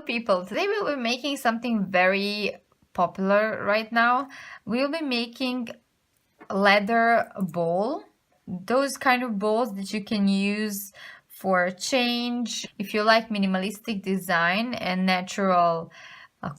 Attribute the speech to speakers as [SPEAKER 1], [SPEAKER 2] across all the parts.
[SPEAKER 1] people, today we'll be making something very popular right now. We'll be making leather bowl, those kind of bowls that you can use for change. If you like minimalistic design and natural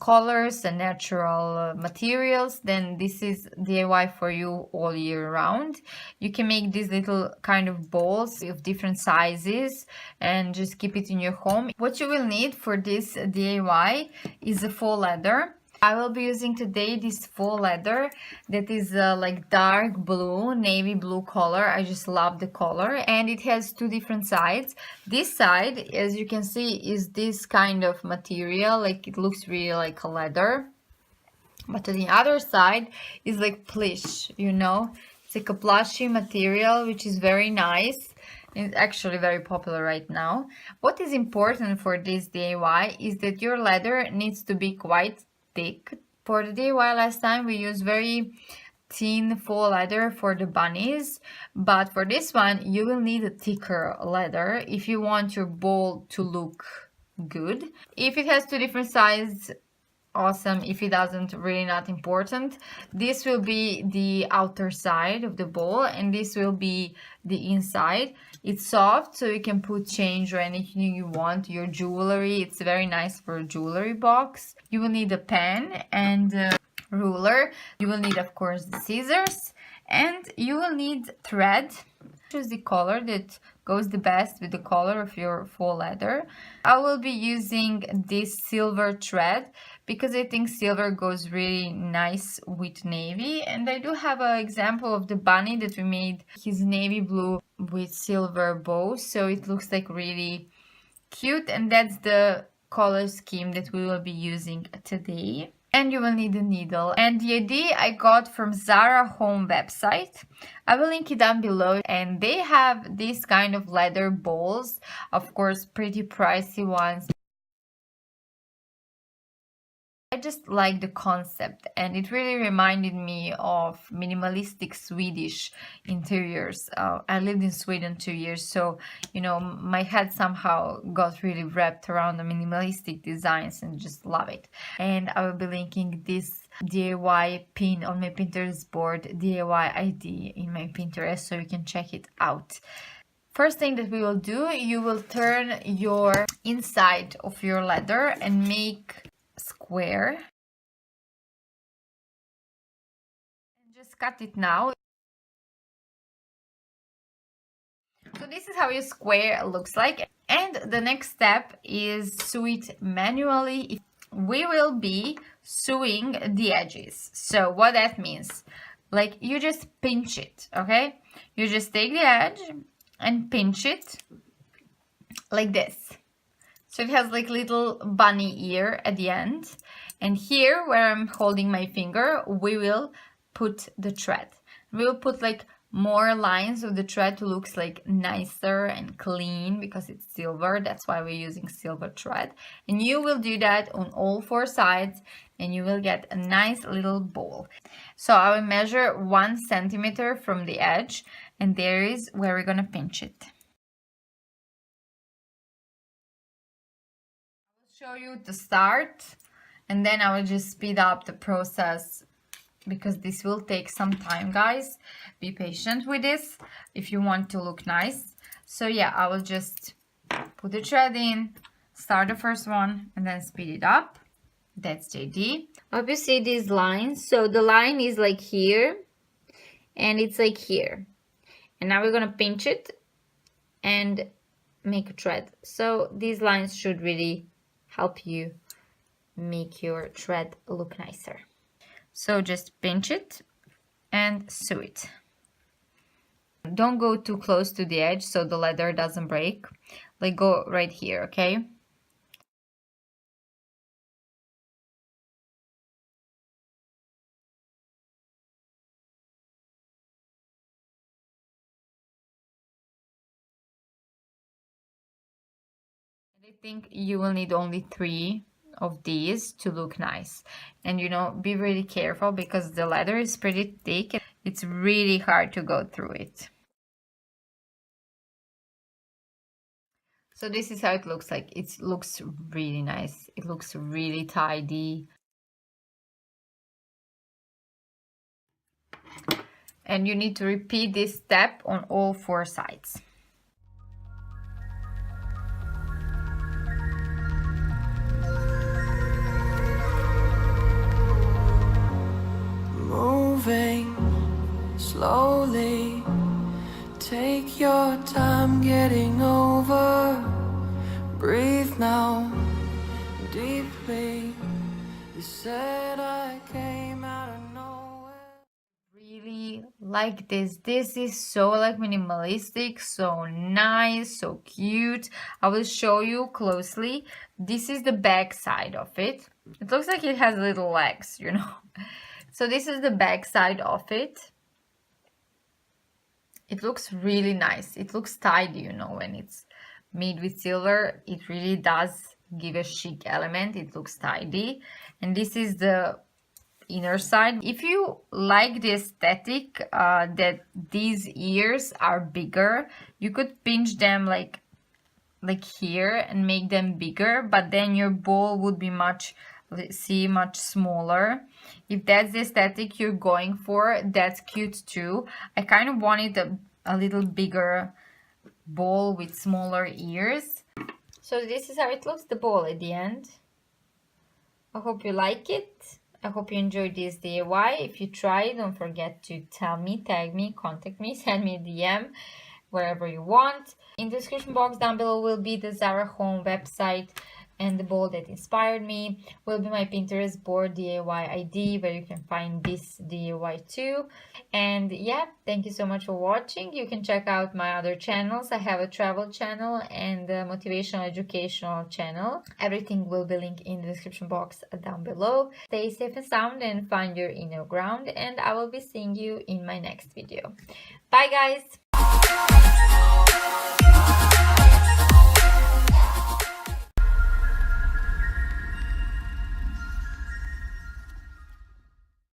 [SPEAKER 1] colors and natural materials, then this is DIY for you all year round. You can make these little kind of bowls of different sizes and just keep it in your home. What you will need for this DIY is a faux leather. I will be using today this faux leather that is like dark blue, navy blue color. I just love the color, and it has two different sides. This side, as you can see, is this kind of material, like it looks really like a leather. But to the other side is like plush, you know, it's like a plushy material, which is very nice. It's actually very popular right now. What is important for this DIY is that your leather needs to be quite thick. For the DIY last time we used very thin faux leather for the bunnies, but for this one you will need a thicker leather if you want your bowl to look good. If it has two different sizes, awesome. If it doesn't, really not important. This will be the outer side of the bowl and this will be the inside. It's soft, so you can put change or anything you want, your jewelry. It's very nice for a jewelry box. You will need a pen and a ruler. You will need, of course, the scissors, and you will need thread. Choose the color that goes the best with the color of your faux leather. I will be using this silver thread because I think silver goes really nice with navy, and I do have an example of the bunny that we made. His navy blue with silver bows, so it looks like really cute, and that's the color scheme that we will be using today. And you will need a needle, and the idea I got from ZARA home website. I will link it down below, and they have these kind of leather bowls, of course pretty pricey ones. I just like the concept, and it really reminded me of minimalistic Swedish interiors. I lived in Sweden 2 years, so you know my head somehow got really wrapped around the minimalistic designs and just love it. And I will be linking this DIY pin on my Pinterest board, DIY ID in my Pinterest, so you can check it out. First thing that we will do, you will turn your inside of your leather and make square, and just cut it now. So this is how your square looks like, and the next step is sew it manually. We will be sewing the edges. So what that means, like you just pinch it, okay? You just take the edge and pinch it like this. So it has like little bunny ear at the end. And here where I'm holding my finger, we will put the thread. We will put like more lines of the thread to look like nicer and clean because it's silver. That's why we're using silver thread. And you will do that on all four sides and you will get a nice little bowl. So I will measure 1 centimeter from the edge, and there is where we're gonna pinch it. Show you the start, and then I will just speed up the process because this will take some time, guys. Be patient with this if you want to look nice. So yeah, I will just put the thread in, start the first one, and then speed it up. That's JD. Hope you see these lines. So the line is like here and it's like here, and now we're gonna pinch it and make a thread. So these lines should really help you make your thread look nicer. So just pinch it and sew it. Don't go too close to the edge so the leather doesn't break. Like go right here, okay? I think you will need only 3 of these to look nice, and you know, be really careful because the leather is pretty thick. It's really hard to go through it. So this is how it looks like. It looks really nice. It looks really tidy. And you need to repeat this step on all 4 sides.
[SPEAKER 2] Moving slowly, take your time getting over. Breathe now, deeply. You said I came out of nowhere.
[SPEAKER 1] Really like this. This is so like minimalistic, so nice, so cute. I will show you closely. This is the back side of it. It looks like it has little legs, you know. So this is the back side of it. It looks really nice. It looks tidy, you know, when it's made with silver. It really does give a chic element. It looks tidy. And this is the inner side. If you like the aesthetic that these ears are bigger, you could pinch them like here and make them bigger, but then your bowl would be much smaller. If that's the aesthetic you're going for, that's cute too. I kind of wanted a little bigger bowl with smaller ears. So this is how it looks, the bowl at the end. I hope you like it. I hope you enjoyed this DIY. If you try, don't forget to tell me, tag me, contact me, send me a DM, wherever you want. In the description box down below will be the ZARA home website, and the bowl that inspired me will be my Pinterest board DIY ID, where you can find this DIY too. And yeah, thank you so much for watching. You can check out my other channels. I have a travel channel and a motivational educational channel. Everything will be linked in the description box down below. Stay safe and sound and find your inner ground, and I will be seeing you in my next video. Bye guys!